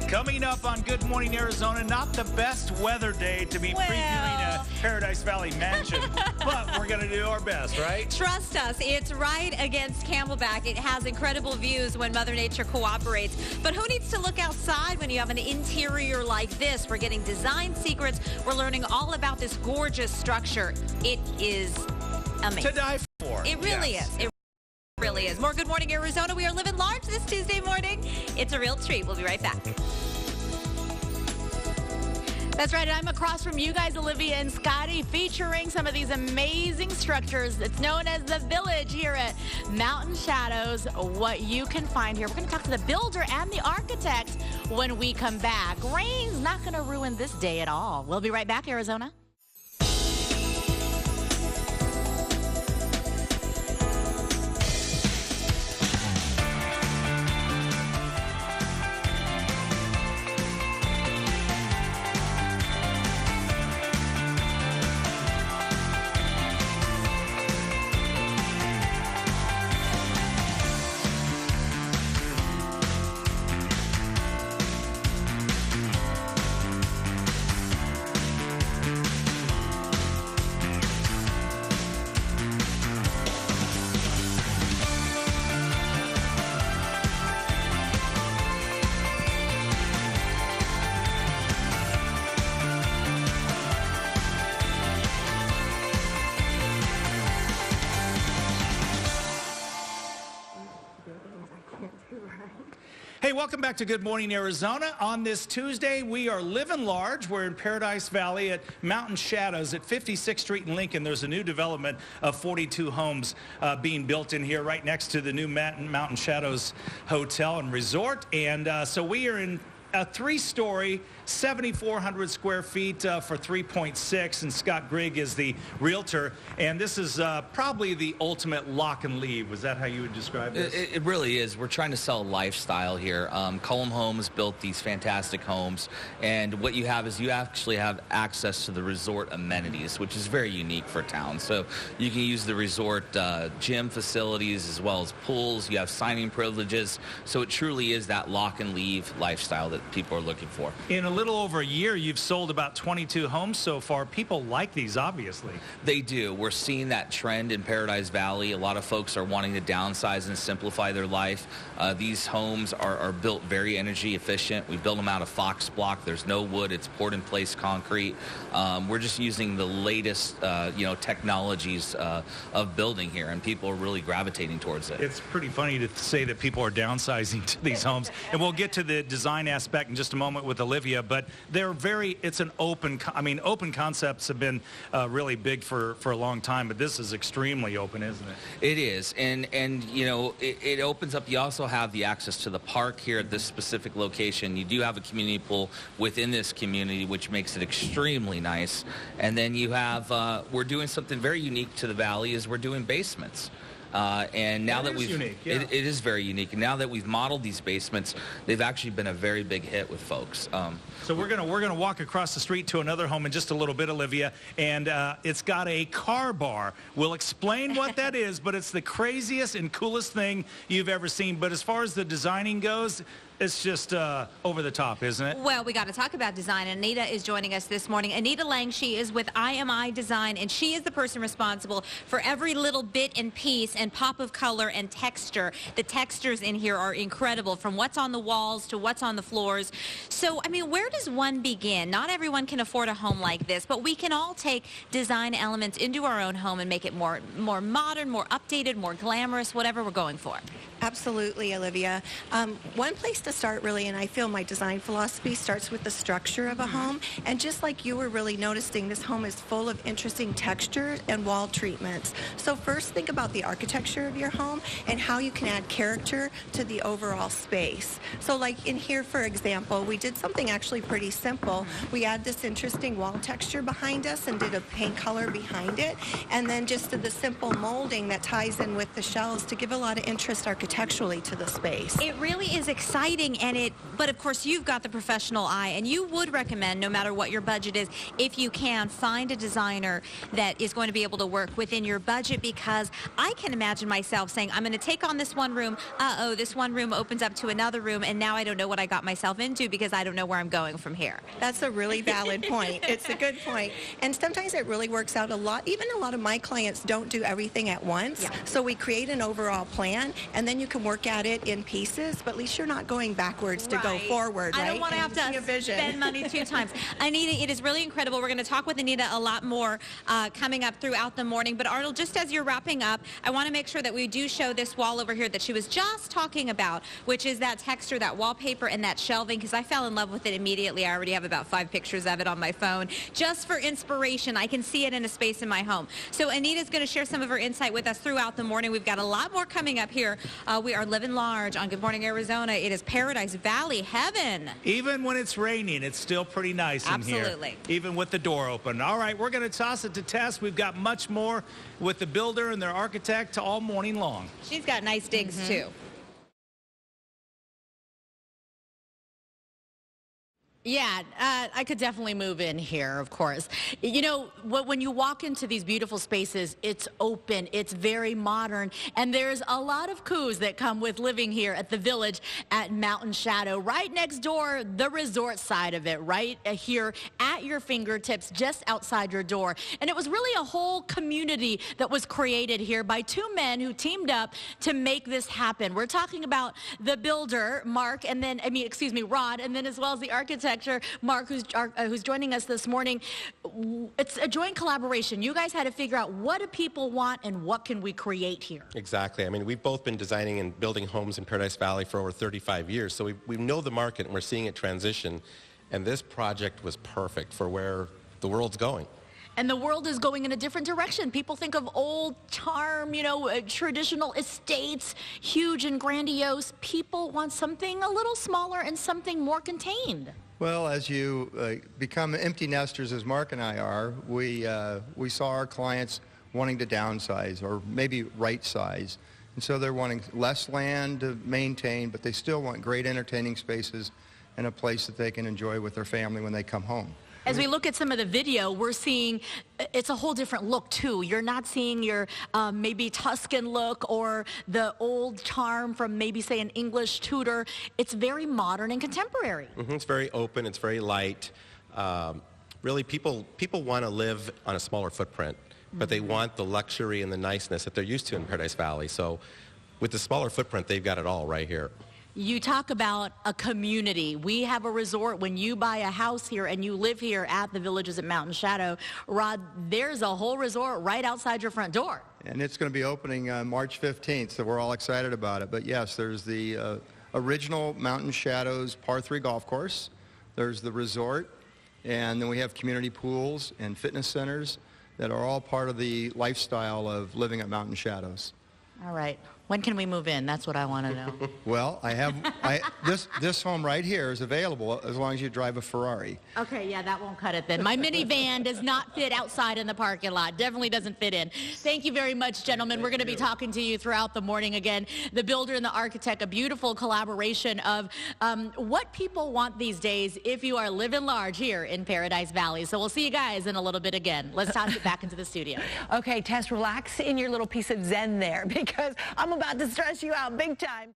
Coming up on Good Morning Arizona, not the best weather day to be previewing a Paradise Valley mansion, but we're going to do our best, right? Trust us, it's right against Camelback. It has incredible views when Mother Nature cooperates. But who needs to look outside when you have an interior like this? We're getting design secrets. We're learning all about this gorgeous structure. It is amazing. To die for. It really is. It really is. More Good Morning Arizona. We are living large this Tuesday morning. It's a real treat. We'll be right back. That's right, and I'm across from you guys, Olivia and Scotty, featuring some of these amazing structures. It's known as the Village here at Mountain Shadows, what you can find here. We're going to talk to the builder and the architect when we come back. Rain's not going to ruin this day at all. We'll be right back, Arizona. Hey, welcome back to Good Morning Arizona. On this Tuesday, we are living large. We're in Paradise Valley at Mountain Shadows at 56th Street in Lincoln. There's a new development of 42 homes being built in here right next to the new Mountain Shadows Hotel and Resort. And so we are in a three-story, 7,400 square feet for 3.6, and Scott Grigg is the realtor. And this is probably the ultimate lock and leave. Was that how you would describe this? It really is. We're trying to sell lifestyle here. Cullum Homes built these fantastic homes, and what you have is you actually have access to the resort amenities, which is very unique for town. So you can use the resort gym facilities as well as pools. You have signing privileges. So it truly is that lock and leave lifestyle that people are looking for. In a little over a year, you've sold about 22 homes so far. People like these, obviously. They do. We're seeing that trend in Paradise Valley. A lot of folks are wanting to downsize and simplify their life. These homes are built very energy efficient. We build them out of Fox block. There's no wood. It's poured in place concrete. We're just using the latest, technologies of building here, and people are really gravitating towards it. It's pretty funny to say that people are downsizing to these homes, and we'll get to the design aspect in just a moment with Olivia, but it's an open concepts have been really big for a long time, but this is extremely open, isn't it? It is, and it opens up. You also have the access to the park here at this specific location. You do have a community pool within this community, which makes it extremely nice. And then you have, we're doing something very unique to the valley, is we're doing basements. And now that we've, unique, yeah. it is very unique. And now that we've modeled these basements, they've actually been a very big hit with folks. So we're gonna walk across the street to another home in just a little bit, Olivia, and it's got a car bar. We'll explain what that is, but it's the craziest and coolest thing you've ever seen. But as far as the designing goes, it's just over the top, isn't it? Well, we got to talk about design. Anita is joining us this morning. Anita Lang, she is with IMI Design, and she is the person responsible for every little bit and piece and pop of color and texture. The textures in here are incredible, from what's on the walls to what's on the floors. So, I mean, where does one begin? Not everyone can afford a home like this, but we can all take design elements into our own home and make it more modern, more updated, more glamorous, whatever we're going for. Absolutely, Olivia. One place to start, really, and I feel my design philosophy starts with the structure of a home. And just like you were really noticing, this home is full of interesting textures and wall treatments. So first, think about the architecture of your home and how you can add character to the overall space. So like in here, for example, we did something actually pretty simple. We add this interesting wall texture behind us and did a paint color behind it. And then just did the simple molding that ties in with the shells to give a lot of interest architecture architecturally to the space. It really is exciting, but of course you've got the professional eye, and you would recommend, no matter what your budget is, if you can, find a designer that is going to be able to work within your budget, because I can imagine myself saying, I'm going to take on this one room, this one room opens up to another room, and now I don't know what I got myself into because I don't know where I'm going from here. That's a really valid point. It's a good point. And sometimes it really works out a lot. Even a lot of my clients don't do everything at once. Yeah. So we create an overall plan, and then you can work at it in pieces, but at least you're not going backwards to go forward, right? I don't want to have to spend money 2 times. Anita, it is really incredible. We're going to talk with Anita a lot more coming up throughout the morning. But Arnold, just as you're wrapping up, I want to make sure that we do show this wall over here that she was just talking about, which is that texture, that wallpaper, and that shelving, because I fell in love with it immediately. I already have about 5 pictures of it on my phone. Just for inspiration, I can see it in a space in my home. So Anita's going to share some of her insight with us throughout the morning. We've got a lot more coming up here. We are living large on Good Morning Arizona. It is Paradise Valley heaven. Even when it's raining, it's still pretty nice in here. Absolutely. Even with the door open. All right, we're going to toss it to Tess. We've got much more with the builder and their architect all morning long. She's got nice digs, too. Yeah, I could definitely move in here, of course. You know, when you walk into these beautiful spaces, it's open, it's very modern, and there's a lot of coups that come with living here at the Village at Mountain Shadow. Right next door, the resort side of it, right here at your fingertips, just outside your door. And it was really a whole community that was created here by 2 men who teamed up to make this happen. We're talking about the builder, Rod, and then as well as the architect, Mark, who's joining us this morning. It's a joint collaboration. You guys had to figure out, what do people want and what can we create here? Exactly. I mean, we've both been designing and building homes in Paradise Valley for over 35 years, so we know the market and we're seeing it transition, and this project was perfect for where the world's going. And the world is going in a different direction. People think of old charm, traditional estates, huge and grandiose. People want something a little smaller and something more contained. Well, as you become empty nesters, as Mark and I are, we saw our clients wanting to downsize or maybe right size. And so they're wanting less land to maintain, but they still want great entertaining spaces and a place that they can enjoy with their family when they come home. As we look at some of the video, we're seeing it's a whole different look, too. You're not seeing your maybe Tuscan look or the old charm from maybe, say, an English Tudor. It's very modern and contemporary. It's very open. It's very light. Really, people want to live on a smaller footprint, but they want the luxury and the niceness that they're used to in Paradise Valley. So with the smaller footprint, they've got it all right here. You talk about a community. We have a resort. When you buy a house here and you live here at the Villages at Mountain Shadow, Rod, there's a whole resort right outside your front door. And it's going to be opening March 15th, so we're all excited about it. But yes, there's the original Mountain Shadows Par 3 golf course. There's the resort, and then we have community pools and fitness centers that are all part of the lifestyle of living at Mountain Shadows. All right. When can we move in? That's what I want to know. Well, this home right here is available as long as you drive a Ferrari. Okay, yeah, that won't cut it then. My minivan does not fit outside in the parking lot. Definitely doesn't fit in. Thank you very much, gentlemen. We're going to be talking to you throughout the morning again. The builder and the architect, a beautiful collaboration of what people want these days if you are living large here in Paradise Valley. So we'll see you guys in a little bit again. Let's toss it back into the studio. Okay, Tess, relax in your little piece of zen there, because I'm about to stress you out big time.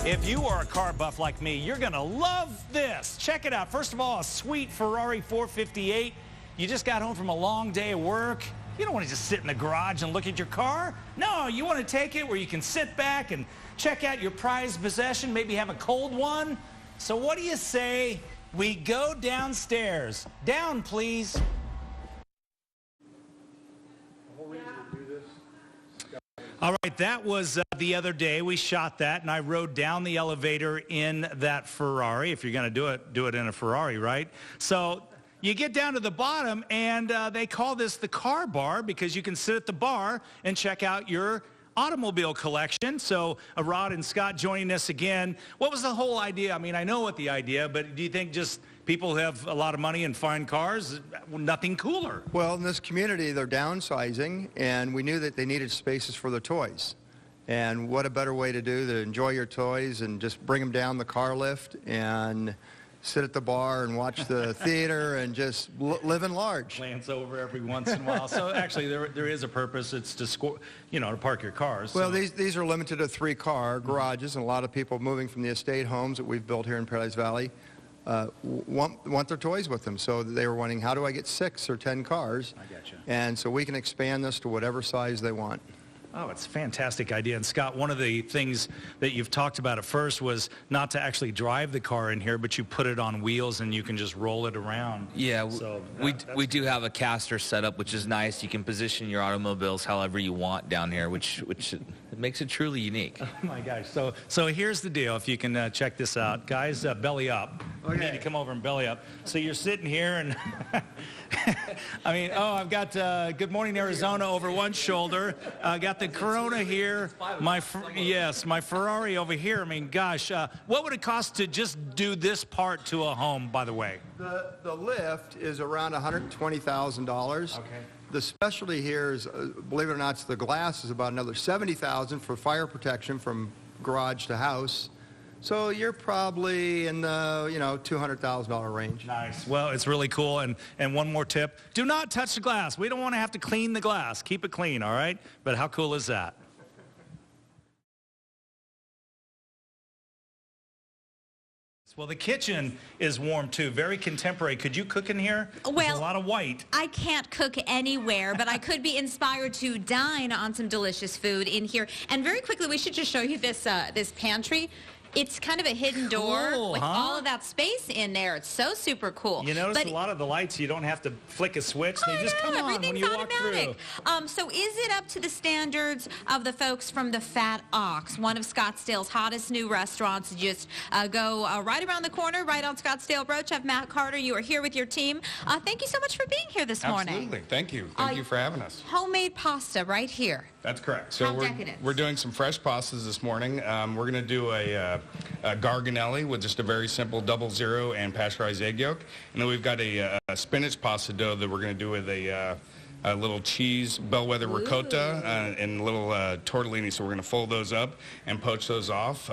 If you are a car buff like me, you're going to love this. Check it out. First of all, a sweet Ferrari 458. You just got home from a long day of work. You don't want to just sit in the garage and look at your car. No, you want to take it where you can sit back and check out your prized possession, maybe have a cold one. So what do you say we go downstairs? Down, please. All right, that was the other day. We shot that, and I rode down the elevator in that Ferrari. If you're going to do it in a Ferrari, right? So you get down to the bottom, and they call this the car bar because you can sit at the bar and check out your automobile collection. So Rod and Scott joining us again. What was the whole idea? I mean, I know what the idea, but do you think just people who have a lot of money and fine cars, nothing cooler? Well, in this community, they're downsizing, and we knew that they needed spaces for their toys. And what a better way to do to enjoy your toys and just bring them down the car lift and sit at the bar and watch the theater and just live in large. Glance over every once in a while. So actually, there is a purpose. It's to score, to park your cars. Well, these are limited to 3-car garages, and a lot of people moving from the estate homes that we've built here in Paradise Valley want their toys with them. So they were wondering, how do I get 6 or 10 cars? I gotcha. And so we can expand this to whatever size they want. Oh, it's a fantastic idea. And Scott, one of the things that you've talked about at first was not to actually drive the car in here, but you put it on wheels and you can just roll it around. Yeah, so we do have a caster setup, which is nice. You can position your automobiles however you want down here, which it makes it truly unique. Oh my gosh. So here's the deal. If you can check this out, guys, belly up. Okay. You need to come over and belly up. So you're sitting here and I mean, I've got Good Morning Arizona over one shoulder. Got the Corona here. My Ferrari over here. I mean, gosh, what would it cost to just do this part to a home, by the way? The lift is around $120,000. Okay. The specialty here is, believe it or not, the glass is about another $70,000 for fire protection from garage to house. So you're probably in the, $200,000 range. Nice. Well, it's really cool. And one more tip, do not touch the glass. We don't want to have to clean the glass. Keep it clean, all right? But how cool is that? Well, the kitchen is warm, too. Very contemporary. Could you cook in here? Well, there's a lot of white. I can't cook anywhere, but I could be inspired to dine on some delicious food in here. And very quickly, we should just show you this pantry. It's kind of a hidden door with all of that space in there. It's so super cool. You notice a lot of the lights, you don't have to flick a switch. They just come on when you walk through. So is it up to the standards of the folks from the Fat Ox, one of Scottsdale's hottest new restaurants? Just go right around the corner, right on Scottsdale Road. Chef Matt Carter, you are here with your team. Thank you so much for being here this morning. Absolutely. Thank you. Thank you for having us. Homemade pasta right here. That's correct. So decadent. we're doing some fresh pastas this morning. We're going to do a garganelli with just a very simple 00 and pasteurized egg yolk. And then we've got a spinach pasta dough that we're going to do with a little cheese bellwether ricotta and little tortellini. So we're going to fold those up and poach those off.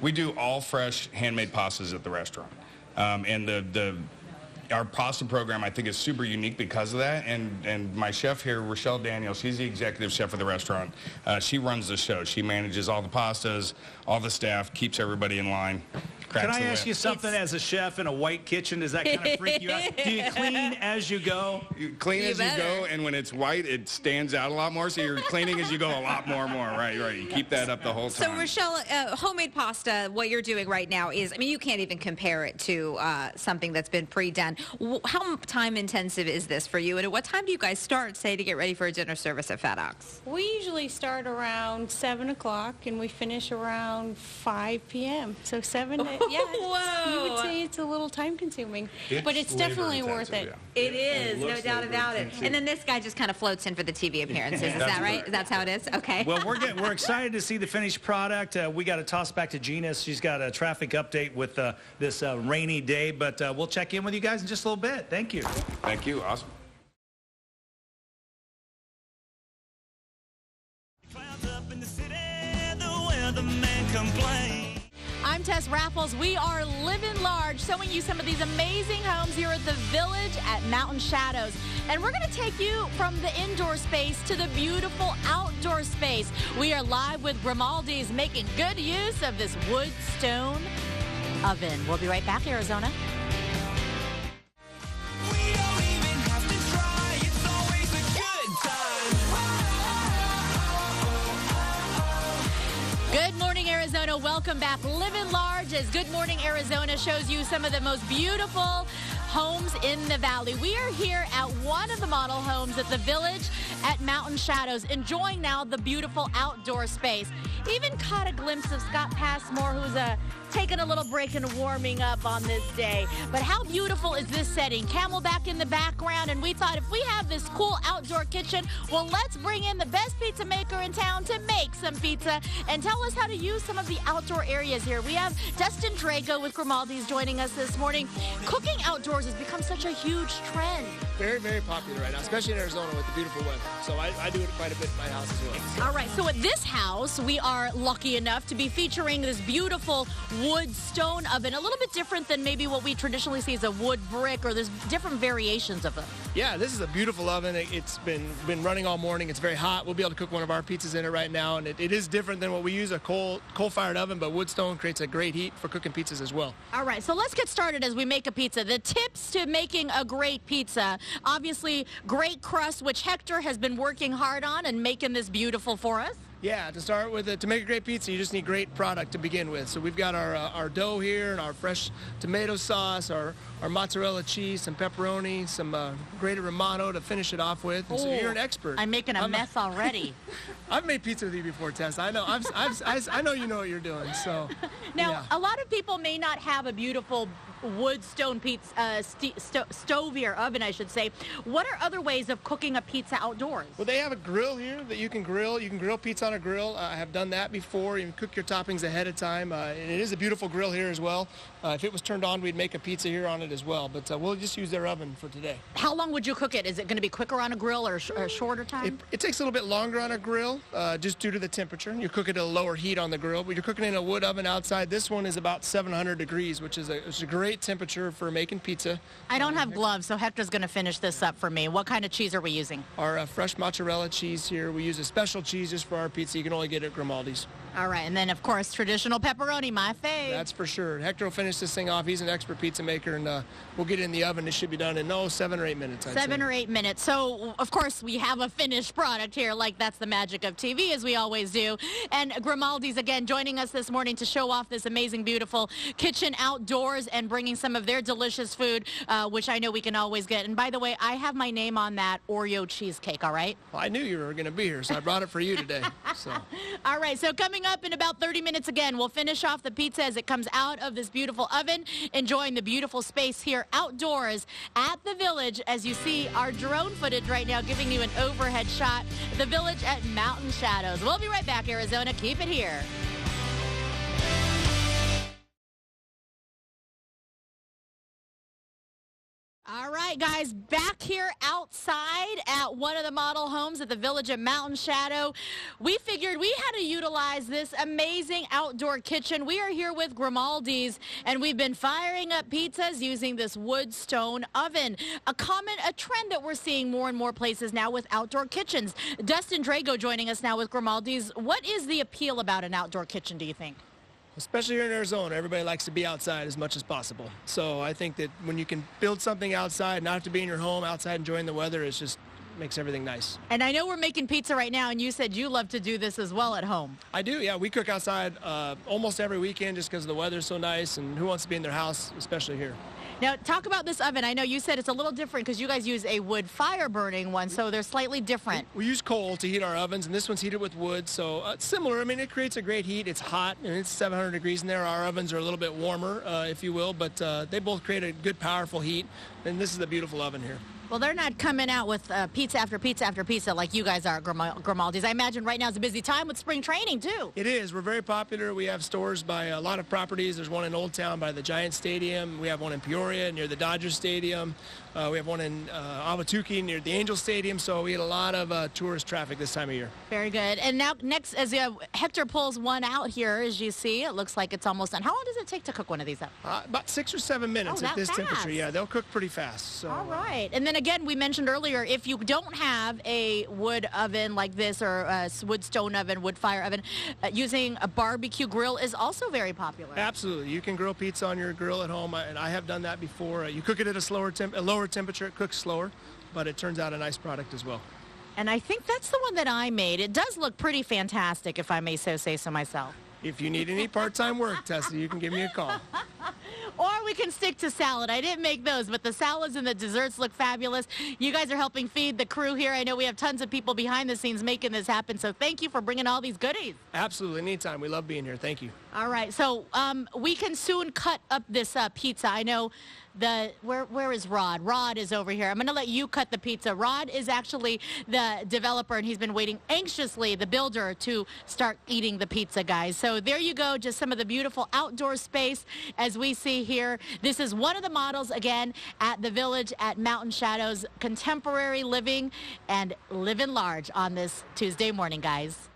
We do all fresh handmade pastas at the restaurant. And our pasta program, I think, is super unique because of that. And my chef here, Rochelle Daniel, she's the executive chef of the restaurant. She runs the show. She manages all the pastas, all the staff, keeps everybody in line. Can I ask you something as a chef in a white kitchen? Does that kind of freak you out? Do you clean as you go? You clean as you go, and when it's white, it stands out a lot more. So you're cleaning as you go a lot more. Right. You keep that up the whole time. So, Rochelle, homemade pasta, what you're doing right now is, I mean, you can't even compare it to something that's been pre-done. How time intensive is this for you? And at what time do you guys start, say, to get ready for a dinner service at Fat Ox? We usually start around 7 o'clock, and we finish around 5 p.m. So 7 to... Yeah, you would say it's a little time consuming, but it's definitely worth it. Yeah. It is, no doubt about it. And then this guy just kind of floats in for this TV appearances. Is that right? That's how it is? Okay. Well, we're excited to see the finished product. We got to toss back to Gina. She's got a traffic update with this rainy day, but we'll check in with you guys in just a little bit. Thank you. Thank you. Awesome. I'm Tess Raffles. We are living large, showing you some of these amazing homes here at the Village at Mountain Shadows. And we're going to take you from the indoor space to the beautiful outdoor space. We are live with Grimaldi's making good use of this wood stone oven. We'll be right back, Arizona. Good morning, Arizona. Welcome back. Living large as Good Morning Arizona shows you some of the most beautiful homes in the valley. We are here at one of the model homes at the Village at Mountain Shadows, enjoying now the beautiful outdoor space. Even caught a glimpse of Scott Passmore, who's a taking a little break and warming up on this day. But how beautiful is this setting? Camelback in the background, and we thought if we have this cool outdoor kitchen, well, let's bring in the best pizza maker in town to make some pizza and tell us how to use some of the outdoor areas here. We have Dustin Drago with Grimaldi's joining us this morning. Cooking outdoors has become such a huge trend. Very, very popular right now, especially in Arizona with the beautiful weather. So I do it quite a bit in my house as well. All right, so at this house, we are lucky enough to be featuring this beautiful wood stone oven, a little bit different than maybe what we traditionally see as a wood brick, or there's different variations of them. Yeah, this is a beautiful oven. It's been running all morning. It's very hot. We'll be able to cook one of our pizzas in it right now, and it is different than what we use, a coal-fired oven, but wood stone creates a great heat for cooking pizzas as well. All right, so let's get started as we make a pizza. The tips to making a great pizza. Obviously, great crust, which Hector has been working hard on and making this beautiful for us. Yeah, to start with, to make a great pizza, you just need great product to begin with. So we've got our dough here and our fresh tomato sauce, our mozzarella cheese, some pepperoni, some grated Romano to finish it off with. And so you're an expert. I'm making a mess already. I've made pizza with you before, Tess. I know. I know you know what you're doing. So now, yeah. A lot of people may not have a beautiful wood stone pizza stove here, oven, I should say. What are other ways of cooking a pizza outdoors? Well, they have a grill here that you can grill. You can grill pizza on a grill. I have done that before. You can cook your toppings ahead of time. And it is a beautiful grill here as well. If it was turned on, we'd make a pizza here on it as well. But we'll just use their oven for today. How long would you cook it? Is it going to be quicker on a grill or a shorter time? It takes a little bit longer on a grill, just due to the temperature. You cook it at a lower heat on the grill, but you're cooking in a wood oven outside. This one is about 700 degrees, which is a great temperature for making pizza. I don't have gloves, so Hector's going to finish this up for me. What kind of cheese are we using? Our fresh mozzarella cheese here. We use a special cheese just for our pizza. You can only get it at Grimaldi's. All right, and then, of course, traditional pepperoni, my fave. That's for sure. Hector will finish this thing off. He's an expert pizza maker, and we'll get it in the oven. It should be done in, 7 or 8 minutes, I'd say. 7 or 8 minutes. So, of course, we have a finished product here, like that's the magic of TV, as we always do. And Grimaldi's, again, joining us this morning to show off this amazing, beautiful kitchen outdoors and bringing some of their delicious food, which I know we can always get. And by the way, I have my name on that Oreo cheesecake, all right? Well, I knew you were going to be here, so I brought it for you today. So. All right, so coming up in about 30 minutes again, we'll finish off the pizza as it comes out of this beautiful oven, enjoying the beautiful space here outdoors at the Village, as you see our drone footage right now giving you an overhead shot. The Village at Mountain Shadows. We'll be right back, Arizona. Keep it here. All right, guys, back here outside at one of the model homes at the Village at Mountain Shadow. We figured we had to utilize this amazing outdoor kitchen. We are here with Grimaldi's, and we've been firing up pizzas using this wood stone oven. A trend that we're seeing more and more places now with outdoor kitchens. Dustin Drago joining us now with Grimaldi's. What is the appeal about an outdoor kitchen, do you think? Especially here in Arizona, everybody likes to be outside as much as possible. So I think that when you can build something outside, not have to be in your home, outside enjoying the weather, it just makes everything nice. And I know we're making pizza right now, and you said you love to do this as well at home. I do, yeah. We cook outside almost every weekend just because the weather's so nice, and who wants to be in their house, especially here. Now, talk about this oven. I know you said it's a little different because you guys use a wood fire-burning one, so they're slightly different. We use coal to heat our ovens, and this one's heated with wood, so it's similar. I mean, it creates a great heat. It's hot, and it's 700 degrees in there. Our ovens are a little bit warmer, if you will, but they both create a good, powerful heat, and this is a beautiful oven here. Well, they're not coming out with pizza after pizza after pizza like you guys are, Grimaldi's. I imagine right now is a busy time with spring training, too. It is. We're very popular. We have stores by a lot of properties. There's one in Old Town by the Giant Stadium. We have one in Peoria near the Dodger Stadium. We have one in Ahwatukee near the Angel Stadium. So we get a lot of tourist traffic this time of year. Very good. And now next, as Hector pulls one out here, as you see, it looks like it's almost done. How long does it take to cook one of these up? About 6 or 7 minutes at this temperature. Yeah, they'll cook pretty fast. So, all right. And then again, we mentioned earlier, if you don't have a wood oven like this or a wood stone oven, wood fire oven, using a barbecue grill is also very popular. Absolutely. You can grill pizza on your grill at home, and I have done that before. You cook it at a lower temperature, it cooks slower, but it turns out a nice product as well. And I think that's the one that I made. It does look pretty fantastic, if I may say so myself. If you need any part-time work, Tessa, you can give me a call. Or we can stick to salad. I didn't make those, but the salads and the desserts look fabulous. You guys are helping feed the crew here. I know we have tons of people behind the scenes making this happen, so thank you for bringing all these goodies. Absolutely. Anytime. We love being here. Thank you. All right, so we can soon cut up this pizza. I know where is Rod? Rod is over here. I'm going to let you cut the pizza. Rod is actually the developer, and he's been waiting anxiously, the builder, to start eating the pizza, guys. So there you go, just some of the beautiful outdoor space as we see here. This is one of the models, again, at the Village at Mountain Shadows. Contemporary living and living large on this Tuesday morning, guys.